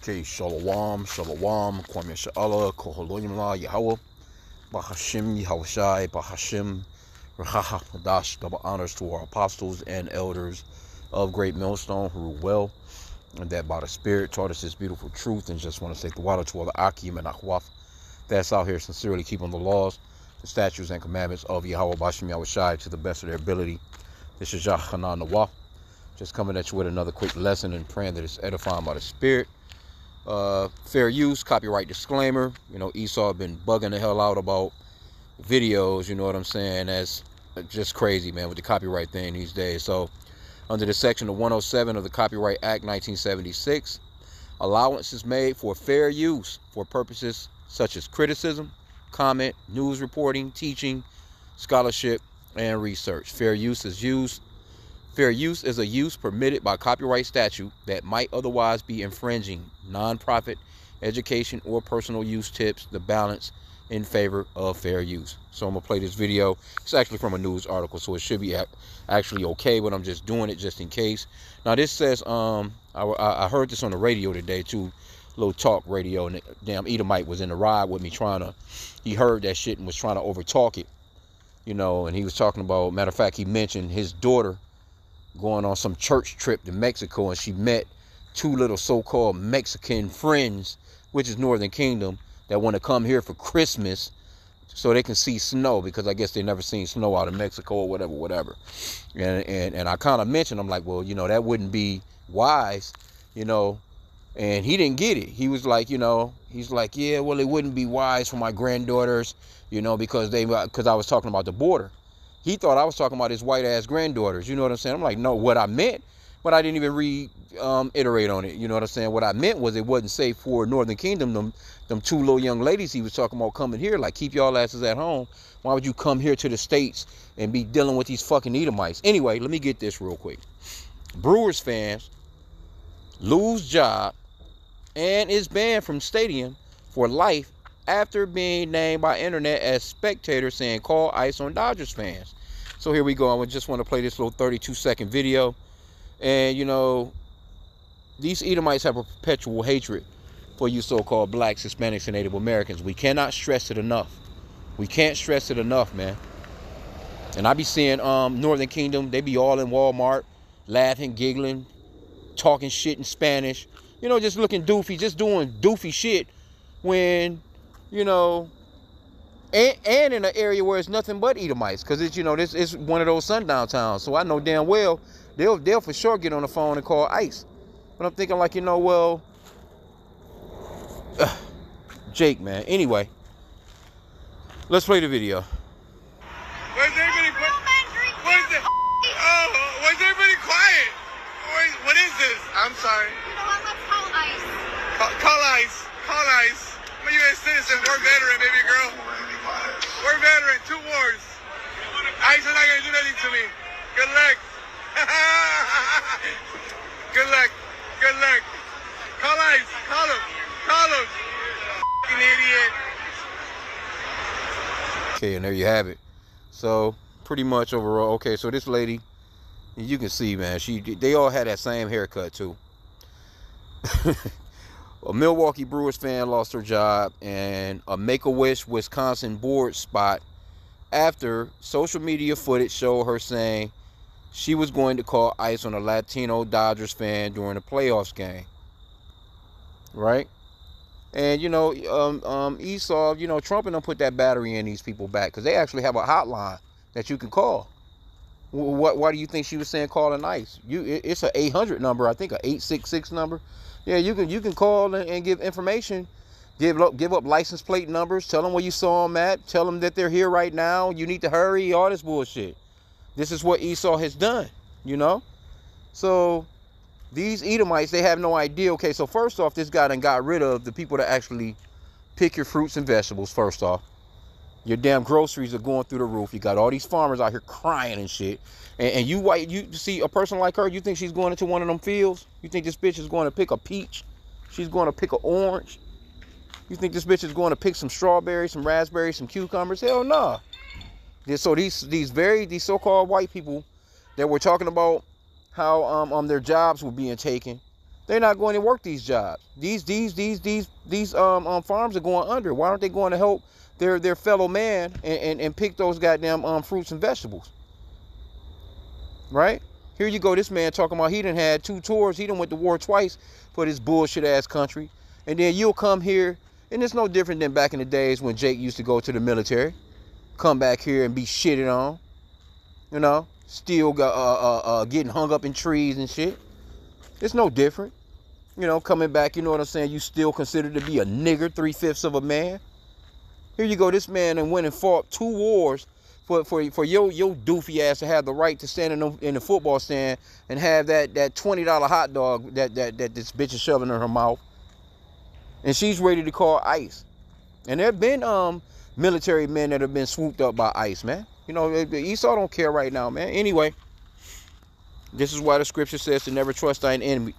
Okay, Shalom, Shalom, Kwame Sha'ala, Koholoyim La, Yahweh, Bahashim, Yahushai, Bahashim, Rahaha, Madash, double honors to our apostles and elders of Great Millstone who rule well, and that by the Spirit taught us this beautiful truth, and just want to say the water to all the H.I.M and Akhwaf that's out here sincerely keeping the laws, the statutes, and commandments of Yahweh, Bahashim, Yahushai to the best of their ability. This is Yahchanan Nawaf, just coming at you with another quick lesson and praying that it's edifying by the Spirit. Fair use, copyright disclaimer. You know, Esau been bugging the hell out about videos, you know what I'm saying? That's just crazy, man, with the copyright thing these days. So under the section of 107 of the Copyright Act 1976, allowance is made for fair use for purposes such as criticism, comment, news reporting, teaching, scholarship, and research. Fair use is a use permitted by copyright statute that might otherwise be infringing nonprofit, education, or personal use tips the balance in favor of fair use. So I'm gonna play this video. It's actually from a news article, so it should be actually okay, but I'm just doing it just in case. Now this says, I heard this on the radio today too, little talk radio, and damn Edomite was in the ride with me he heard that shit and was trying to overtalk it, you know, and he was talking about, matter of fact, he mentioned his daughter going on some church trip to Mexico, and she met two little so-called Mexican friends, which is Northern Kingdom, that want to come here for Christmas so they can see snow, because I guess they never seen snow out of Mexico or whatever. And I kind of mentioned, I'm like, well, you know, that wouldn't be wise, you know, and he didn't get it. He was like, you know, he's like, yeah, well, it wouldn't be wise for my granddaughters, you know, because I was talking about the border. He thought I was talking about his white-ass granddaughters. You know what I'm saying? I'm like, no, what I meant, but I didn't even reiterate on it. You know what I'm saying? What I meant was it wasn't safe for Northern Kingdom, them two little young ladies he was talking about coming here. Like, keep y'all asses at home. Why would you come here to the States and be dealing with these fucking Edomites? Anyway, let me get this real quick. Brewers fans lose job and is banned from stadium for life after being named by internet as spectator, saying call ICE on Dodgers fans. So here we go. I just want to play this little 32-second video. And, you know, these Edomites have a perpetual hatred for you so-called blacks, Hispanics, and Native Americans. We cannot stress it enough. We can't stress it enough, man. And I be seeing Northern Kingdom, they be all in Walmart, laughing, giggling, talking shit in Spanish. You know, just looking doofy, just doing doofy shit when, you know, and in an area where it's nothing but Edomites, because it's, you know, this is one of those sundown towns. So I know damn well they'll for sure get on the phone and call ICE. But I'm thinking, like, you know, well, Jake, man. Anyway, let's play the video. Where's everybody quiet? Where's everybody quiet? What is this? I'm sorry. You know what? Let's call ICE. Call ICE. Call ICE. I'm a U.S. citizen. We're veteran, baby girl. We're veteran. 2 wars. ICE is not going to do nothing to me. Good luck. Good luck. Good luck. Call ICE. Call them. Call them. Fucking idiot. Okay, and there you have it. So pretty much overall, okay, so this lady, you can see, man, they all had that same haircut too. A Milwaukee Brewers fan lost her job, and a Make-A-Wish Wisconsin board spot after social media footage showed her saying she was going to call ICE on a Latino Dodgers fan during a playoffs game. Right? And, you know, Esau, you know, Trump and them put that battery in these people back, because they actually have a hotline that you can call. Why do you think she was saying call an ICE? It's an 800 number, I think, an 866 number. Yeah, you can call and give information, give up license plate numbers, tell them where you saw them at, tell them that they're here right now, you need to hurry, all this bullshit. This is what Esau has done, you know? So these Edomites, they have no idea. Okay, so first off, this guy done got rid of the people that actually pick your fruits and vegetables, first off. Your damn groceries are going through the roof. You got all these farmers out here crying and shit. And you see a person like her, you think she's going into one of them fields? You think this bitch is going to pick a peach? She's going to pick an orange? You think this bitch is going to pick some strawberries, some raspberries, some cucumbers? Hell no. So these so-called white people that were talking about how their jobs were being taken, They're not going to work these jobs. These farms are going under. Why aren't they going to help their fellow man and pick those goddamn fruits and vegetables? Right? Here you go, this man talking about he done had 2 tours. He done went to war twice for this bullshit ass country. And then you'll come here, and it's no different than back in the days when Jake used to go to the military. Come back here and be shitted on. You know? Still getting hung up in trees and shit. It's no different. You know, coming back, you know what I'm saying? You still considered to be a nigger, 3/5 of a man. Here you go, this man and went and fought 2 wars for your doofy ass to have the right to stand in the football stand and have that $20 hot dog that this bitch is shoving in her mouth. And she's ready to call ICE. And there have been military men that have been swooped up by ICE, man. You know, Esau don't care right now, man. Anyway, this is why the scripture says to never trust thy enemy.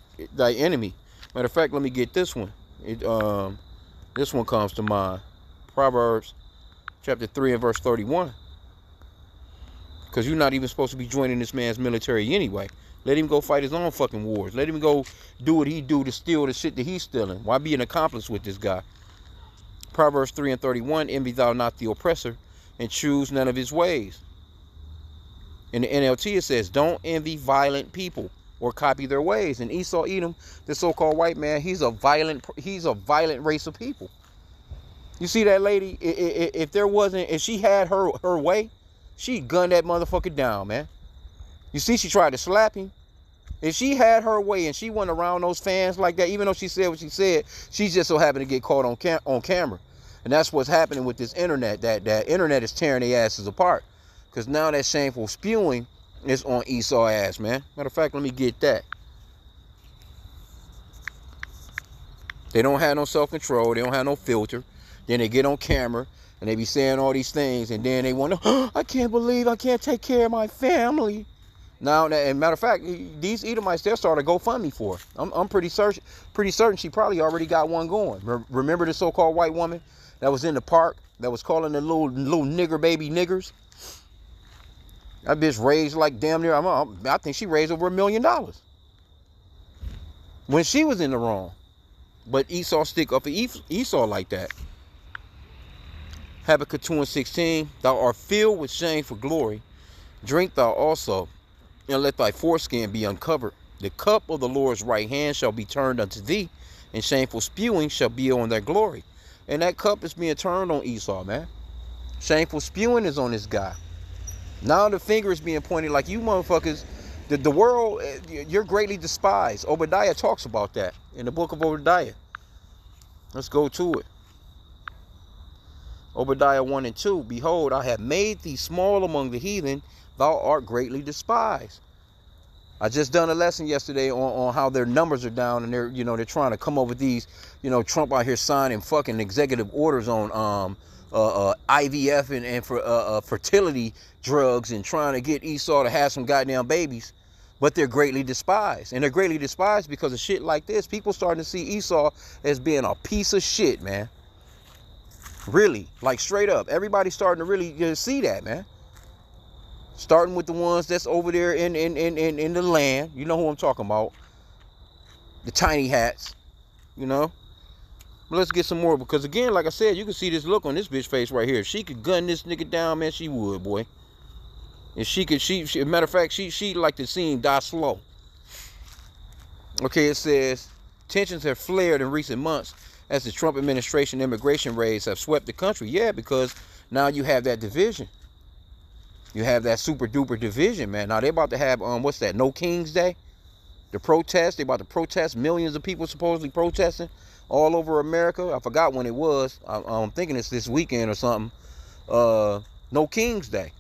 Matter of fact, let me get this one. This one comes to mind. Proverbs chapter 3 and verse 31. Because you're not even supposed to be joining this man's military anyway. Let him go fight his own fucking wars. Let him go do what he do to steal the shit that he's stealing. Why be an accomplice with this guy? Proverbs 3 and 31, envy thou not the oppressor, and choose none of his ways. In the NLT it says, don't envy violent people or copy their ways. And Esau Edom, the so-called white man, he's a violent race of people. You see that lady? If she had her way, she'd gun that motherfucker down, man. You see, she tried to slap him. If she had her way and she went around those fans like that, even though she said what she said, she just so happened to get caught on camera. And that's what's happening with this internet. That internet is tearing their asses apart. Because now that shameful spewing is on Esau ass, man. Matter of fact, let me get that. They don't have no self-control. They don't have no filter. Then they get on camera and they be saying all these things. And then they wonder, oh, I can't believe I can't take care of my family. Now, and matter of fact, these Edomites, they'll start a GoFundMe for her. I'm pretty certain she probably already got one going. Remember the so-called white woman that was in the park that was calling the little nigger baby niggers? That bitch raised like damn near, I think she raised over $1 million when she was in the wrong. But Esau stick up for Esau like that. Habakkuk 2 and 16, thou art filled with shame for glory. Drink thou also, and let thy foreskin be uncovered. The cup of the Lord's right hand shall be turned unto thee, and shameful spewing shall be on their glory. And that cup is being turned on Esau, man. Shameful spewing is on this guy. Now the finger is being pointed like, you motherfuckers, the world, you're greatly despised. Obadiah talks about that in the book of Obadiah. Let's go to it. Obadiah 1 and 2. Behold, I have made thee small among the heathen. Thou art greatly despised. I just done a lesson yesterday on how their numbers are down, and they're trying to come up with these, Trump out here signing fucking executive orders on IVF and for fertility drugs and trying to get Esau to have some goddamn babies. But they're greatly despised. And they're greatly despised because of shit like this. People starting to see Esau as being a piece of shit, man. Really, like straight up. Everybody's starting to really see that, man. Starting with the ones that's over there in the land. You know who I'm talking about. The tiny hats, But let's get some more. Because again, like I said, you can see this look on this bitch face right here. If she could gun this nigga down, man, she would, boy. If she could, matter of fact, she like to see him die slow. Okay, it says, tensions have flared in recent months as the Trump administration immigration raids have swept the country. Yeah, because now you have that division. You have that super duper division, man. Now they're about to have, what's that, No King's Day? The protest, they're about to protest, millions of people supposedly protesting all over America. I forgot when it was. I'm thinking it's this weekend or something. No King's Day.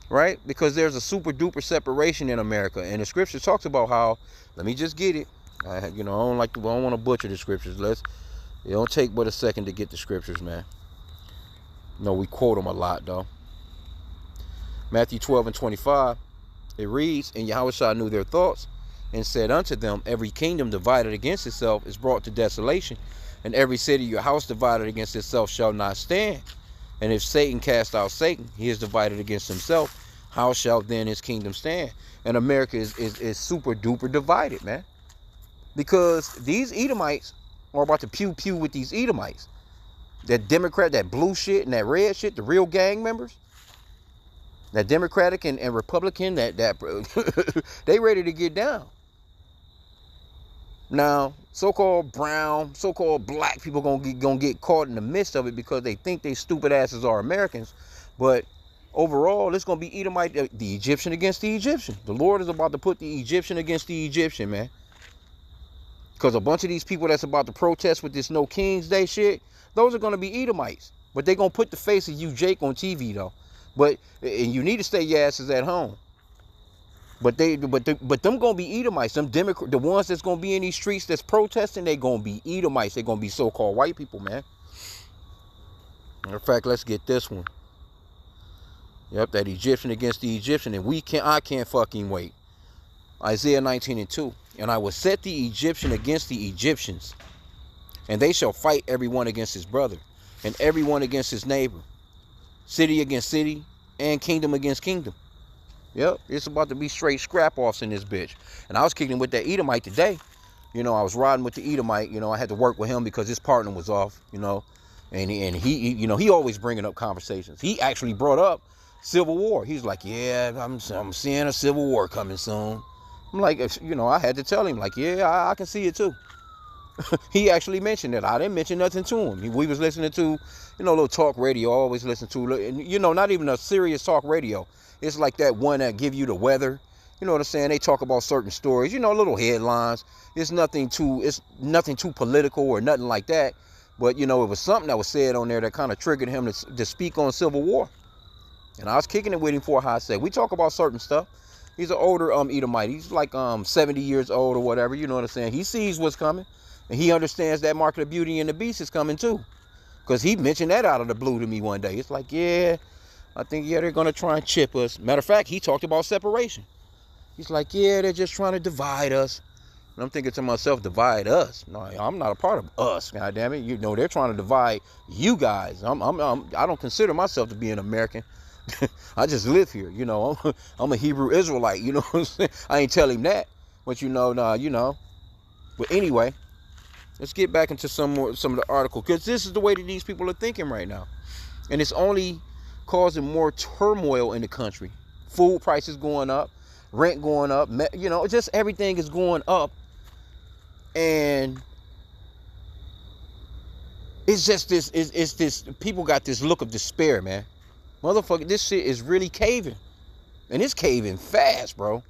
Right? Because there's a super duper separation in America. And the scripture talks about how, let me just get it. I don't want to butcher the scriptures. It don't take but a second to get the scriptures, man. No, we quote them a lot, though. Matthew 12 and 25, it reads, and Yahushua knew their thoughts and said unto them, every kingdom divided against itself is brought to desolation, and every city or house divided against itself shall not stand. And if Satan cast out Satan, he is divided against himself. How shall then his kingdom stand? And America is super duper divided, man. Because these Edomites are about to pew-pew with these Edomites. That Democrat, that blue shit and that red shit, the real gang members. That Democratic and Republican, that they ready to get down. Now, so-called brown, so-called black people gonna get caught in the midst of it because they think they stupid asses are Americans. But overall, it's gonna be Edomite, the Egyptian against the Egyptian. The Lord is about to put the Egyptian against the Egyptian, man. Because a bunch of these people that's about to protest with this No King's Day shit, those are gonna be Edomites. But they gonna put the face of you, Jake, on TV though. And you need to stay your asses at home. But them gonna be Edomites. Them the ones that's gonna be in these streets that's protesting, they gonna be Edomites. They gonna be so-called white people, man. Matter of fact, let's get this one. Yep, that Egyptian against the Egyptian, and I can't fucking wait. Isaiah 19:2. And I will set the Egyptian against the Egyptians, and they shall fight everyone against his brother, and everyone against his neighbor, city against city, and kingdom against kingdom. Yep, it's about to be straight scrap-offs in this bitch. And I was kicking with that Edomite today. You know, I was riding with the Edomite. You know, I had to work with him because his partner was off, you know. And he you know, he always bringing up conversations. He actually brought up Civil War. He's like, yeah, I'm seeing a Civil War coming soon. I'm like, you know, I had to tell him, like, yeah, I can see it too. He actually mentioned it. I didn't mention nothing to him. We was listening to, you know, a little talk radio. I always listen to, you know, not even a serious talk radio. It's like that one that give you the weather. You know what I'm saying? They talk about certain stories, you know, little headlines. It's nothing too political or nothing like that. But, you know, it was something that was said on there that kind of triggered him to speak on Civil War. And I was kicking it with him for a hot sec. We talk about certain stuff. He's an older Edomite. He's like 70 years old or whatever. You know what I'm saying? He sees what's coming. And he understands that market of Beauty and the Beast is coming too. Because he mentioned that out of the blue to me one day. It's like, yeah, I think, yeah, they're going to try and chip us. Matter of fact, he talked about separation. He's like, yeah, they're just trying to divide us. And I'm thinking to myself, divide us? No, I'm not a part of us, goddammit. You know, they're trying to divide you guys. I don't consider myself to be an American. I just live here, you know. I'm a Hebrew Israelite, you know what I'm saying? I ain't tell him that. But, you know, nah, you know. But anyway, let's get back into some of the article. Because this is the way that these people are thinking right now. And it's only causing more turmoil in the country. Food prices going up, rent going up, you know, just everything is going up. And it's just this, people got this look of despair, man. Motherfucker, this shit is really caving. And it's caving fast, bro.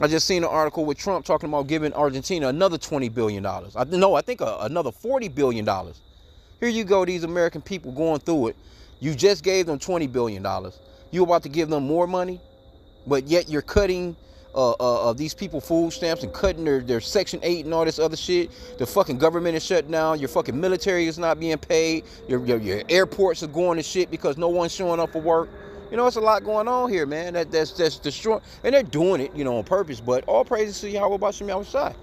I just seen an article with Trump talking about giving Argentina another $20 billion. I think another $40 billion. Here you go, these American people going through it. You just gave them $20 billion. You about to give them more money, but yet you're cutting these people food stamps and cutting their Section 8 and all this other shit. The fucking government is shut down. Your fucking military is not being paid. Your airports are going to shit because no one's showing up for work. You know, it's a lot going on here, man. That's destroying. And they're doing it, you know, on purpose. But all praises to Yahweh B'Shem Yahushai.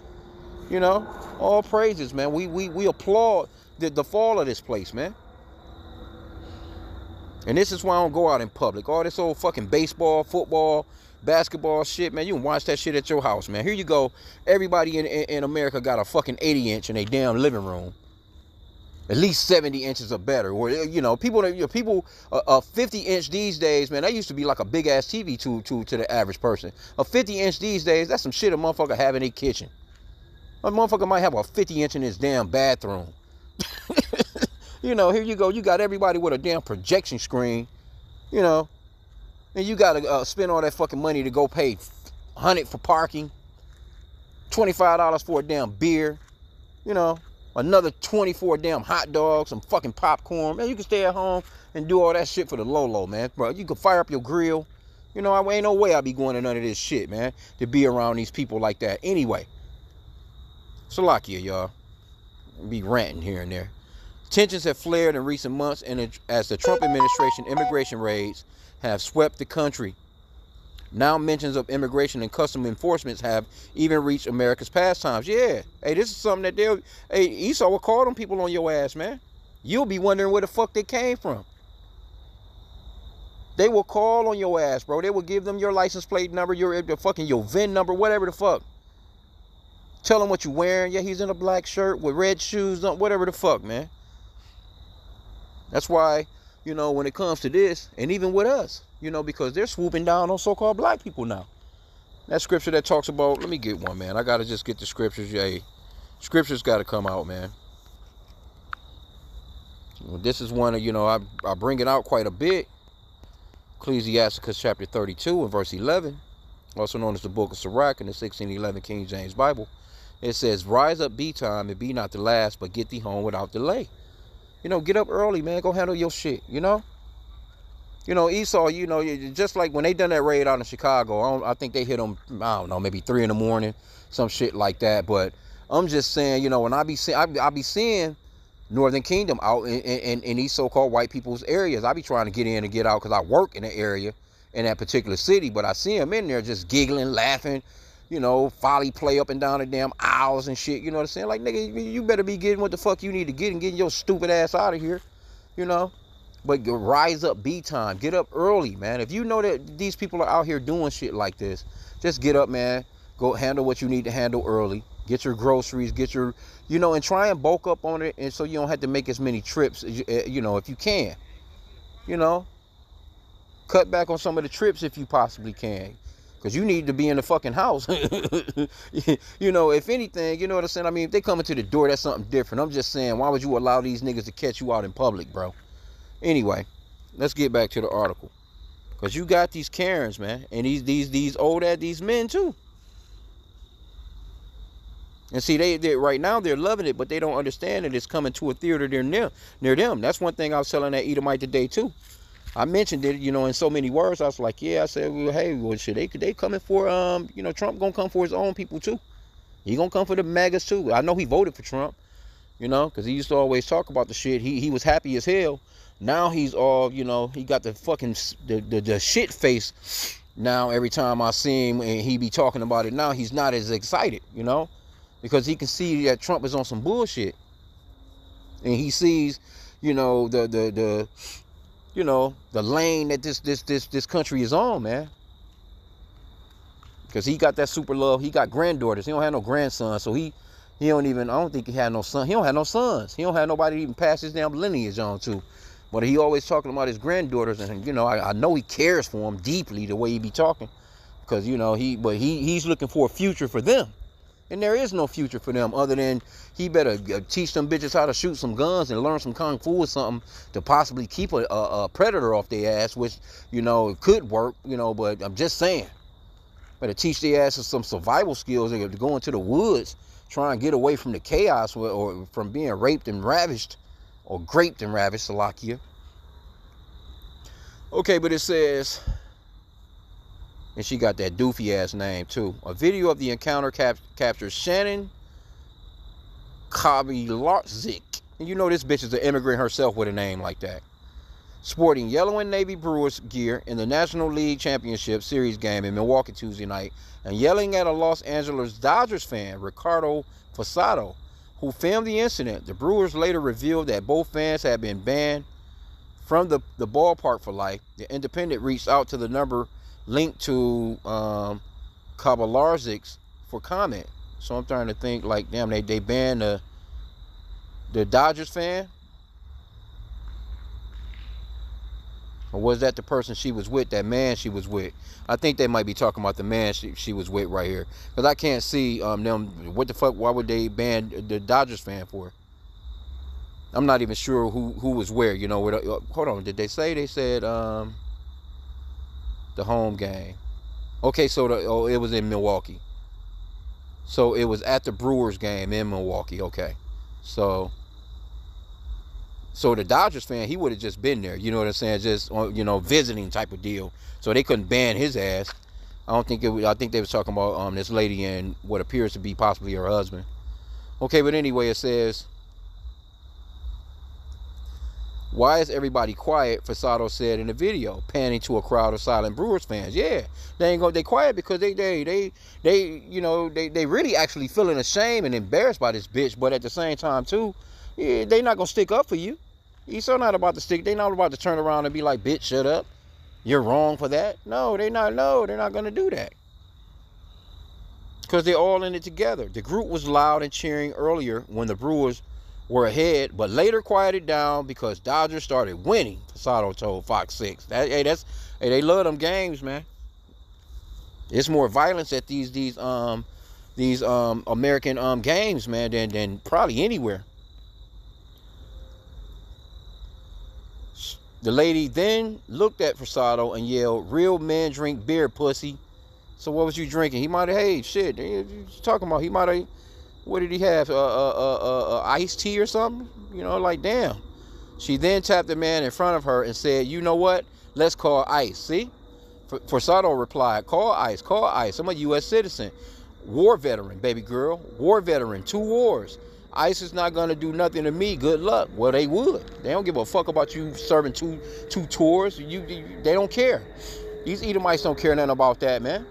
You know, all praises, man. We applaud the fall of this place, man. And this is why I don't go out in public. All this old fucking baseball, football, basketball shit, man. You can watch that shit at your house, man. Here you go. Everybody in America got a fucking 80-inch in their damn living room. At least 70 inches or better. Or, you know, people 50-inch these days, man, that used to be like a big-ass TV to the average person. A 50-inch these days, that's some shit a motherfucker have in their kitchen. A motherfucker might have a 50-inch in his damn bathroom. You know, here you go. You got everybody with a damn projection screen, you know, and you got to spend all that fucking money to go pay $100 for parking, $25 for a damn beer, you know, another $20 for a damn hot dog, some fucking popcorn. Man, you can stay at home and do all that shit for the low, man. Bro, you can fire up your grill. You know, ain't no way I'll be going to none of this shit, man, to be around these people like that. Anyway, Salakia, y'all. Be ranting here and there. Tensions have flared in recent months, and as the Trump administration immigration raids have swept the country. Now mentions of immigration and custom enforcements have even reached America's pastimes. Yeah, hey, this is something that Esau will call them people on your ass, man. You'll be wondering where the fuck they came from. They will call on your ass, bro. They will give them your license plate number, your VIN number, whatever the fuck. Tell him what you wearing. Yeah, he's in a black shirt with red shoes, whatever the fuck, man. That's why, you know, when it comes to this, and even with us, you know, because they're swooping down on so-called black people now. That scripture that talks about, let me get one, man. I got to just get the scriptures. Yeah, scriptures got to come out, man. Well, this is one of, you know, I bring it out quite a bit. Ecclesiasticus chapter 32 and verse 11, also known as the book of Sirach in the 1611 King James Bible. It says, rise up betime and be not the last, but get thee home without delay. You know, get up early, man. Go handle your shit, you know? You know, Esau, you know, just like when they done that raid out in Chicago, I think they hit them, I don't know, maybe 3 in the morning, some shit like that. But I'm just saying, you know, when I be seeing Northern Kingdom out in these so-called white people's areas. I be trying to get in and get out because I work in the area in that particular city. But I see them in there just giggling, laughing, you know, folly play up and down the damn aisles and shit. You know what I'm saying? Like, nigga, you better be getting what the fuck you need to get and getting your stupid ass out of here, you know? But rise up, be time. Get up early, man. If you know that these people are out here doing shit like this, just get up, man. Go handle what you need to handle early. Get your groceries, get your, you know, and try and bulk up on it, and so you don't have to make as many trips, you know, if you can. You know? Cut back on some of the trips if you possibly can. Because you need to be in the fucking house. You know, if anything, you know what I'm saying? I mean, if they come into the door, that's something different. I'm just saying, why would you allow these niggas to catch you out in public, bro? Anyway, let's get back to the article. Because you got these Karens, man. And these men, too. And see, they right now, they're loving it, but they don't understand that it's coming to a theater near them. That's one thing I was telling that Edomite today, too. I mentioned it, you know, in so many words. I was like, yeah, I said, well, hey, well, shit, they coming for, you know, Trump gonna come for his own people, too. He gonna come for the MAGAs, too. I know he voted for Trump, you know, because he used to always talk about the shit. He was happy as hell. Now he's all, you know, he got the fucking, the shit face now every time I see him and he be talking about it now. He's not as excited, you know, because he can see that Trump is on some bullshit. And he sees, you know, you know, the lane that this country is on, man. Because he got that super love. He got granddaughters. He don't have no grandsons. So he don't even, I don't think he had no son. He don't have no sons. He don't have nobody to even pass his damn lineage on to. But he always talking about his granddaughters. And, you know, I know he cares for them deeply the way he be talking. Because, you know, he's looking for a future for them. And there is no future for them other than he better teach them bitches how to shoot some guns and learn some kung fu or something to possibly keep a predator off their ass, which, you know, it could work, you know, but I'm just saying. Better teach their asses some survival skills. They have to go into the woods, try and get away from the chaos or from being raped and ravished, or graped and ravished, Salakia. Okay, but it says, and she got that doofy ass name too. A video of the encounter captures Shannon Kabilarzik. And you know this bitch is an immigrant herself with a name like that. Sporting yellow and navy Brewers gear in the National League Championship Series game in Milwaukee Tuesday night, and yelling at a Los Angeles Dodgers fan, Ricardo Fasado, who filmed the incident. The Brewers later revealed that both fans had been banned from the ballpark for life. The Independent reached out to the number linked to Kabilarzik's for comment. So I'm trying to think, like, damn, they banned the Dodgers fan? Or was that the person she was with, that man she was with? I think they might be talking about the man she was with right here. Because I can't see them. What the fuck, why would they ban the Dodgers fan for? I'm not even sure who was where, you know. Hold on, did they say? They said the home game. Okay, so it was in Milwaukee. So it was at the Brewers game in Milwaukee. Okay. So the Dodgers fan, he would have just been there, you know what I'm saying? Just, you know, visiting type of deal. So they couldn't ban his ass. I think they was talking about this lady and what appears to be possibly her husband. Okay, but anyway, it says, why is everybody quiet? Fasado said in the video, panning to a crowd of silent Brewers fans. Yeah, they quiet because they you know, they really actually feeling ashamed and embarrassed by this bitch. But at the same time too, yeah, they not gonna stick up for you. Esau not about to stick. They not about to turn around and be like, bitch, shut up. You're wrong for that. No, they're not gonna do that. because they're all in it together. The group was loud and cheering earlier when the Brewers were ahead, but later quieted down because Dodgers started winning, Posado told Fox 6. Hey, they love them games, man. It's more violence at these American games, man, than probably anywhere. The lady then looked at Posado and yelled, "Real men drink beer, pussy." So what was you drinking? He might have, hey, shit, he's talking about, he might have, what did he have, iced tea or something? You know, like, damn. She then tapped the man in front of her and said, "You know what? Let's call ICE." See? Forsado replied, "Call ICE, call ICE. I'm a U.S. citizen. War veteran, baby girl. War veteran, 2 wars. ICE is not going to do nothing to me. Good luck." Well, they would. They don't give a fuck about you serving two tours. They don't care. These Edomites don't care nothing about that, man.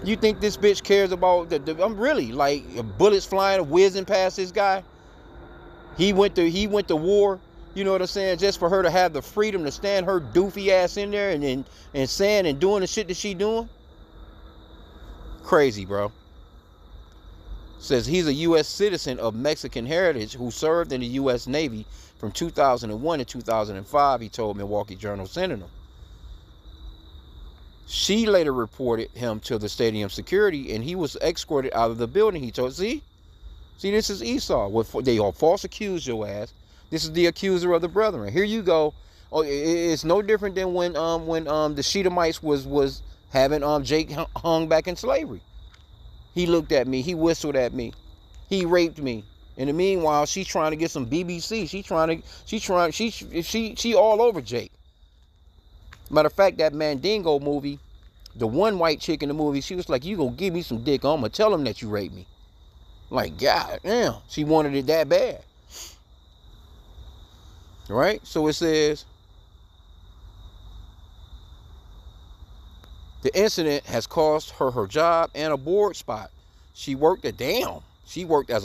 You think this bitch cares about I'm really like bullets flying, whizzing past this guy? He went to war, you know what I'm saying, just for her to have the freedom to stand her doofy ass in there and saying and doing the shit that she doing? Crazy, bro. Says he's a U.S. citizen of Mexican heritage who served in the U.S. Navy from 2001 to 2005, he told Milwaukee Journal-Sentinel. She later reported him to the stadium security, and he was escorted out of the building. He told, see, this is Esau. They all false accuse your ass. This is the accuser of the brethren. Here you go. Oh, it's no different than when the Shedemites was having Jake hung back in slavery. He looked at me. He whistled at me. He raped me. In the meanwhile, she's trying to get some BBC. She all over Jake. Matter of fact, that Mandingo movie, the one white chick in the movie, she was like, "You gonna give me some dick, I'm gonna tell him that you raped me." Like, God damn, she wanted it that bad. Right? So it says, the incident has cost her her job and a board spot. She worked as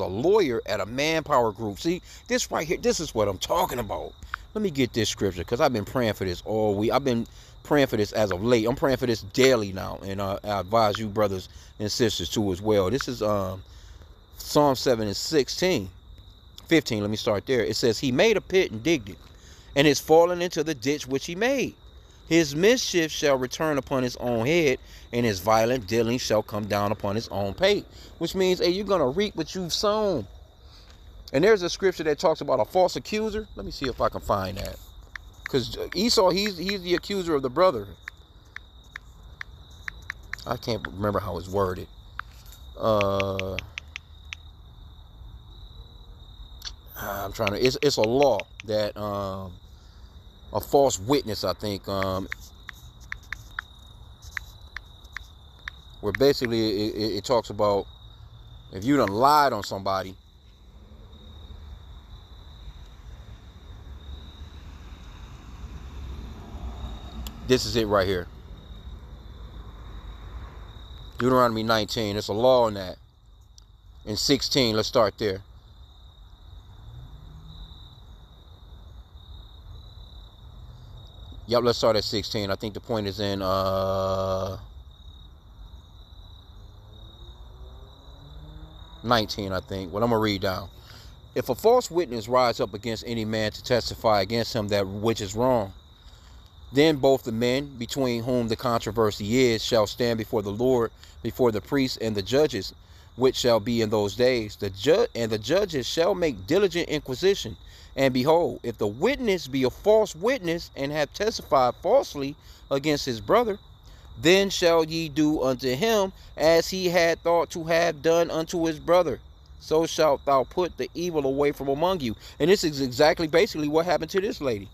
a lawyer at a manpower group. See, this right here, this is what I'm talking about. Let me get this scripture, because I've been praying for this all week. I've been praying for this as of late. I'm praying for this daily now, and I advise you brothers and sisters too as well. This is Psalm 7 and 16. 15, let me start there. It says, "He made a pit and digged it, and is fallen into the ditch which he made. His mischief shall return upon his own head, and his violent dealing shall come down upon his own pate." Which means, hey, you're going to reap what you've sown. And there's a scripture that talks about a false accuser. Let me see if I can find that. Because Esau, he's the accuser of the brother. I can't remember how it's worded. I'm trying to. It's a law that a false witness, I think, where basically it talks about if you done lied on somebody. This is it right here. Deuteronomy 19. There's a law on that. In 16, let's start there. Yep, let's start at 16. I think the point is in 19, I think. Well, I'm going to read down. "If a false witness rise up against any man to testify against him that which is wrong, then both the men between whom the controversy is shall stand before the Lord, before the priests and the judges, which shall be in those days. The judges shall make diligent inquisition. And behold, if the witness be a false witness and have testified falsely against his brother, then shall ye do unto him as he had thought to have done unto his brother. So shalt thou put the evil away from among you." And this is exactly basically what happened to this lady.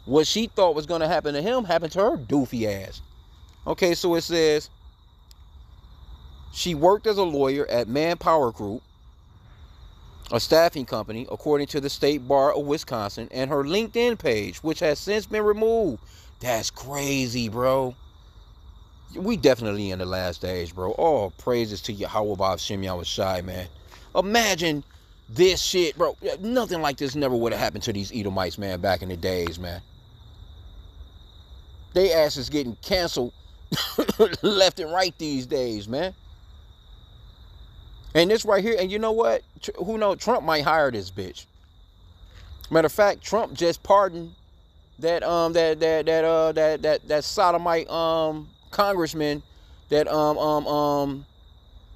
What she thought was going to happen to him happened to her doofy ass. Okay, so it says, she worked as a lawyer at Manpower Group, a staffing company, according to the State Bar of Wisconsin, and her LinkedIn page, which has since been removed. That's crazy, bro. We definitely in the last days, bro. All praises to Yahweh H.I.M, man. Imagine this shit, bro. Nothing like this never would have happened to these Edomites, man, back in the days, man. They asses getting canceled left and right these days, man. And this right here, and you know what? Who knows? Trump might hire this bitch. Matter of fact, Trump just pardoned that sodomite congressman that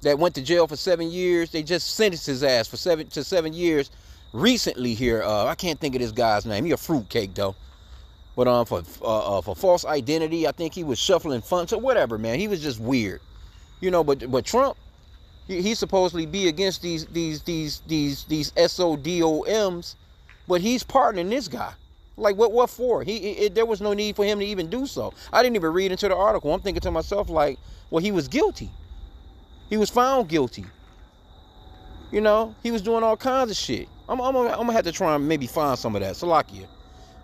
that went to jail for 7 years. They just sentenced his ass for 7 years recently here. I can't think of this guy's name. He a fruitcake though. But for false identity, I think he was shuffling funds or whatever, man. He was just weird, you know. But Trump, he supposedly be against these SODOMs, but he's pardoning this guy. Like what for? There was no need for him to even do so. I didn't even read into the article. I'm thinking to myself like, well, he was guilty. He was found guilty. You know, he was doing all kinds of shit. I'm gonna have to try and maybe find some of that. Salakia.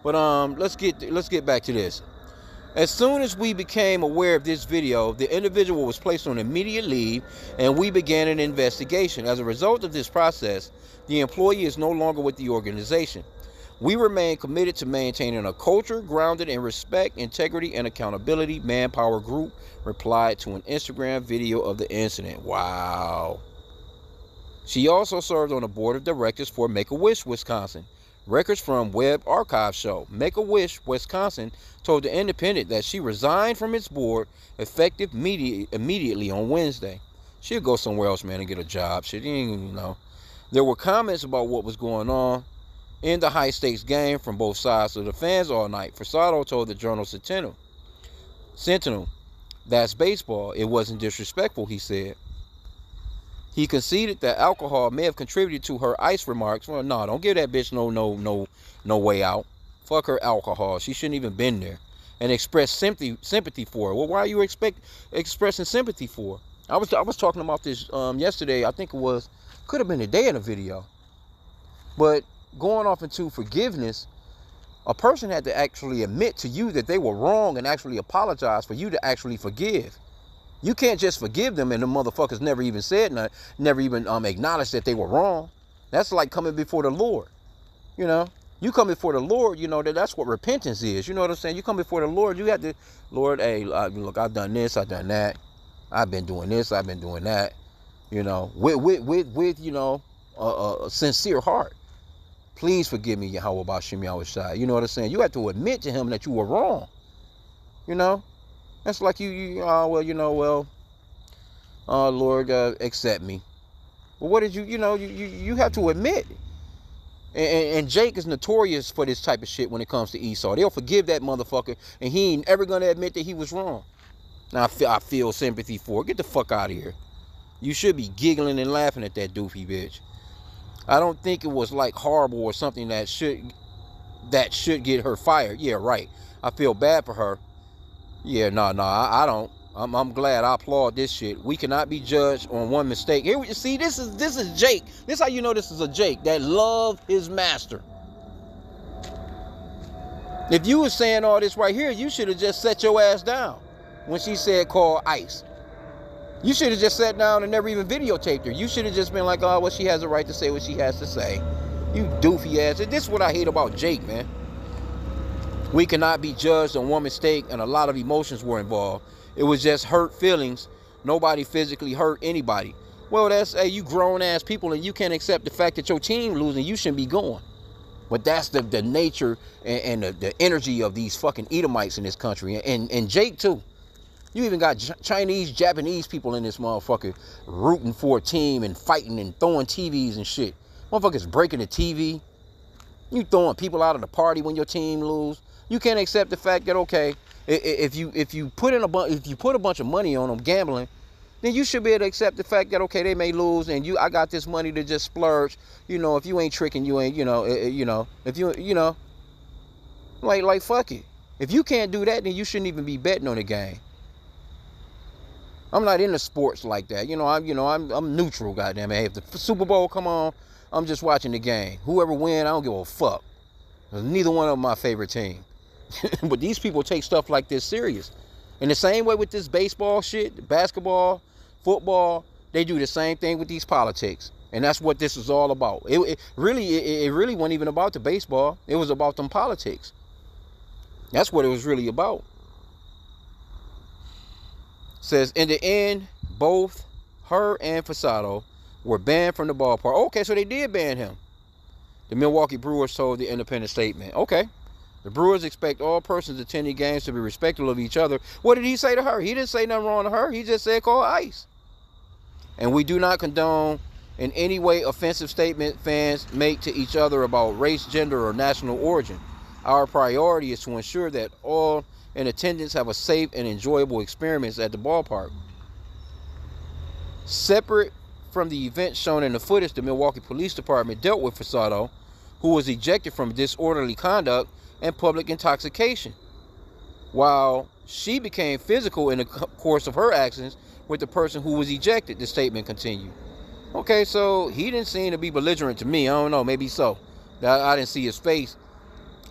But let's get back to this. As soon as we became aware of this video, the individual was placed on immediate leave and we began an investigation. As a result of this process, the employee is no longer with the organization. We remain committed to maintaining a culture grounded in respect, integrity, and accountability. Manpower Group replied to an Instagram video of the incident. Wow. She also served on the board of directors for Make-A-Wish, Wisconsin. Records from Web Archive show Make-A-Wish, Wisconsin told The Independent that she resigned from its board effective immediately on Wednesday. She'll go somewhere else, man, and get a job. She didn't even know. There were comments about what was going on in the high-stakes game from both sides of the fans all night. Fasado told the Journal Sentinel, that's baseball. It wasn't disrespectful, he said. He conceded that alcohol may have contributed to her ice remarks. Well, no, don't give that bitch no way out. Fuck her alcohol. She shouldn't even been there. And express sympathy for her. Well, why are you expressing sympathy for her? I was talking about this yesterday. I think could have been a day in a video. But going off into forgiveness, a person had to actually admit to you that they were wrong and actually apologize for you to actually forgive. You can't just forgive them and the motherfuckers never even said nothing, never even acknowledged that they were wrong. That's like coming before the Lord. You know, you come before the Lord, you know, that's what repentance is. You know what I'm saying? You come before the Lord, you have to, Lord, hey, look, I've done this, I've done that. I've been doing this, I've been doing that. You know, with you know, a sincere heart. Please forgive me, Yahweh Bashim Yahushai. You know what I'm saying? You have to admit to him that you were wrong. You know? That's like Lord, accept me. Well, what did you have to admit. And Jake is notorious for this type of shit when it comes to Esau. They'll forgive that motherfucker, and he ain't ever gonna admit that he was wrong. Now I feel sympathy for it. Get the fuck out of here. You should be giggling and laughing at that doofy bitch. I don't think it was like horrible or something that should get her fired. Yeah, right. I feel bad for her. Yeah, no, I don't. I'm glad. I applaud this shit. We cannot be judged on one mistake. Here, you see, this is Jake. This is how you know this is a Jake that loved his master. If you were saying all this right here, you should have just set your ass down when she said call ICE. You should have just sat down and never even videotaped her. You should have just been like, oh, well, she has a right to say what she has to say. You doofy ass. This is what I hate about Jake, man. We cannot be judged on one mistake, and a lot of emotions were involved. It was just hurt feelings. Nobody physically hurt anybody. Well, that's, hey, you grown-ass people, and you can't accept the fact that your team losing, you shouldn't be going. But that's the nature and the energy of these fucking Edomites in this country. And Jake, too. You even got Chinese, Japanese people in this motherfucker rooting for a team and fighting and throwing TVs and shit. Motherfuckers breaking the TV. You throwing people out of the party when your team lose. You can't accept the fact that, okay, if you put a bunch of money on them gambling, then you should be able to accept the fact that, okay, they may lose and I got this money to just splurge. You know, if you ain't tricking, you ain't, if you like fuck it. If you can't do that, then you shouldn't even be betting on the game. I'm not into sports like that. I'm neutral, goddamn it. Hey, if the Super Bowl come on, I'm just watching the game. Whoever win, I don't give a fuck. Neither one of them my favorite team. But these people take stuff like this serious. In the same way with this baseball shit, basketball, football, they do the same thing with these politics. And that's what this is all about. It really wasn't even about the baseball. It was about them politics. That's what it was really about. Says, in the end, both her and Fasado were banned from the ballpark. Okay, so they did ban him. The Milwaukee Brewers told the independent statement. Okay. The Brewers expect all persons attending games to be respectful of each other. What did he say to her? He didn't say nothing wrong to her. He just said call ICE. And we do not condone in any way offensive statement fans make to each other about race, gender, or national origin. Our priority is to ensure that all in attendance have a safe and enjoyable experience at the ballpark. Separate from the event shown in the footage, the Milwaukee Police Department dealt with Fasado, who was ejected from disorderly conduct and public intoxication, while she became physical in the course of her actions with the person who was ejected, the statement continued. Okay, so he didn't seem to be belligerent to me. I don't know, maybe so. I didn't see his face.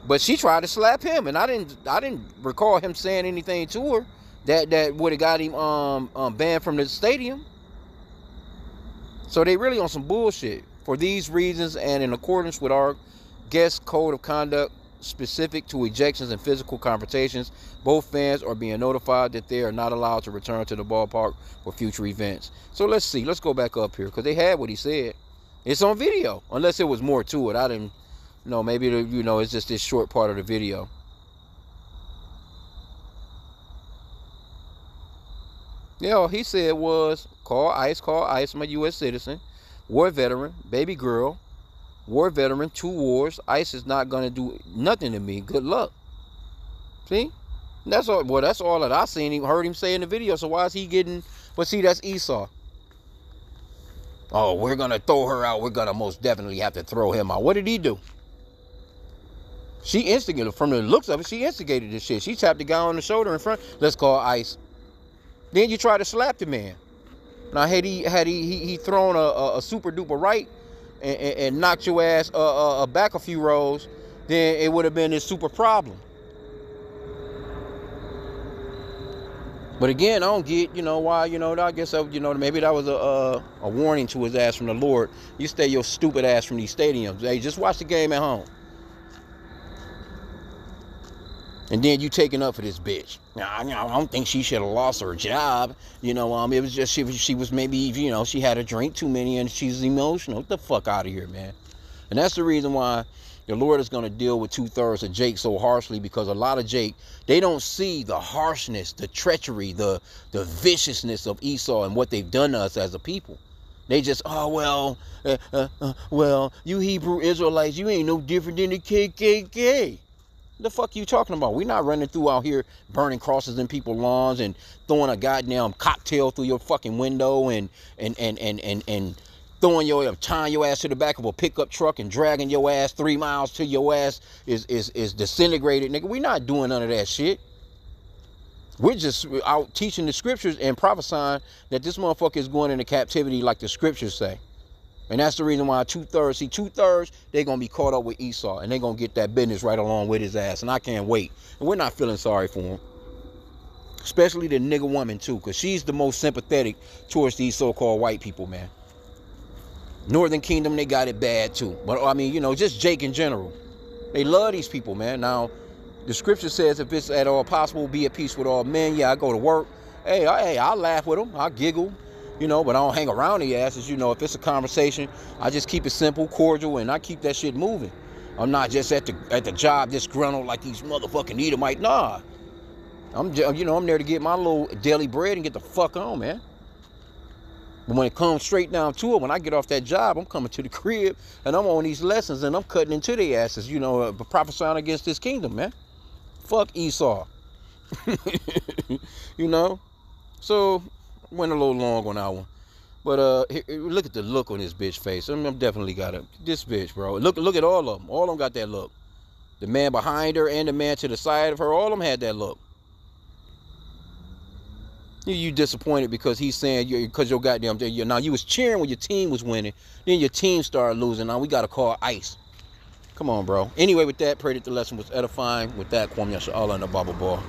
But she tried to slap him, and I didn't recall him saying anything to her that would have got him banned from the stadium. So they really on some bullshit. For these reasons, and in accordance with our guest code of conduct specific to ejections and physical confrontations, both fans are being notified that they are not allowed to return to the ballpark for future events. So let's see. Let's go back up here, because they had what he said. It's on video, unless it was more to it. I didn't know. Maybe, it's just this short part of the video. Yeah, all he said was, call ICE, I'm a U.S. citizen, war veteran, baby girl, war veteran, 2 wars. ICE is not going to do nothing to me. Good luck. See? That's all. Well, that's all that I seen him, heard him say in the video. So why is he getting, but see, that's Esau. Oh, we're going to throw her out. We're going to most definitely have to throw him out. What did he do? She instigated, from the looks of it, she instigated this shit. She tapped the guy on the shoulder in front. Let's call ICE. Then you try to slap the man. Now, had he thrown a super duper right and knocked your ass back a few rows, then it would have been this super problem. But again, I don't get, why, I guess, maybe that was a warning to his ass from the Lord. You stay your stupid ass from these stadiums. Hey, just watch the game at home. And then you taking up for this bitch. Now, I don't think she should have lost her job. It was just she was maybe, she had a drink too many and she's emotional. Get the fuck out of here, man. And that's the reason why the Lord is going to deal with 2/3 of Jake so harshly, because a lot of Jake, they don't see the harshness, the treachery, the viciousness of Esau and what they've done to us as a people. They just, well, you Hebrew Israelites, you ain't no different than the KKK. The fuck you talking about? We're not running through out here burning crosses in people's lawns and throwing a goddamn cocktail through your fucking window and throwing tying your ass to the back of a pickup truck and dragging your ass 3 miles till your ass is disintegrated, nigga. We're not doing none of that shit. We're just out teaching the scriptures and prophesying that this motherfucker is going into captivity like the scriptures say. And that's the reason why 2/3, they're going to be caught up with Esau. And they're going to get that business right along with his ass. And I can't wait. And we're not feeling sorry for him. Especially the nigga woman, too. Because she's the most sympathetic towards these so-called white people, man. Northern Kingdom, they got it bad, too. But, I mean, just Jake in general. They love these people, man. Now, the scripture says if it's at all possible, be at peace with all men. Yeah, I go to work. Hey, I'll laugh with them. I'll giggle. But I don't hang around the asses. If it's a conversation, I just keep it simple, cordial, and I keep that shit moving. I'm not just at the job disgruntled like these motherfucking Edomites. Nah. I'm there to get my little daily bread and get the fuck on, man. But when it comes straight down to it, when I get off that job, I'm coming to the crib and I'm on these lessons and I'm cutting into their asses, prophesying against this kingdom, man. Fuck Esau. So went a little long on that one, but look at the look on this bitch face. I'm definitely got it. This bitch, bro. Look at all of them. All of them got that look. The man behind her and the man to the side of her, all of them had that look. You disappointed because he's saying because your goddamn now you was cheering when your team was winning, then your team started losing. Now we gotta call ICE. Come on, bro. Anyway, with that, pray that the lesson was edifying. With that, Kwame Yasha Allah and the Bible Ball.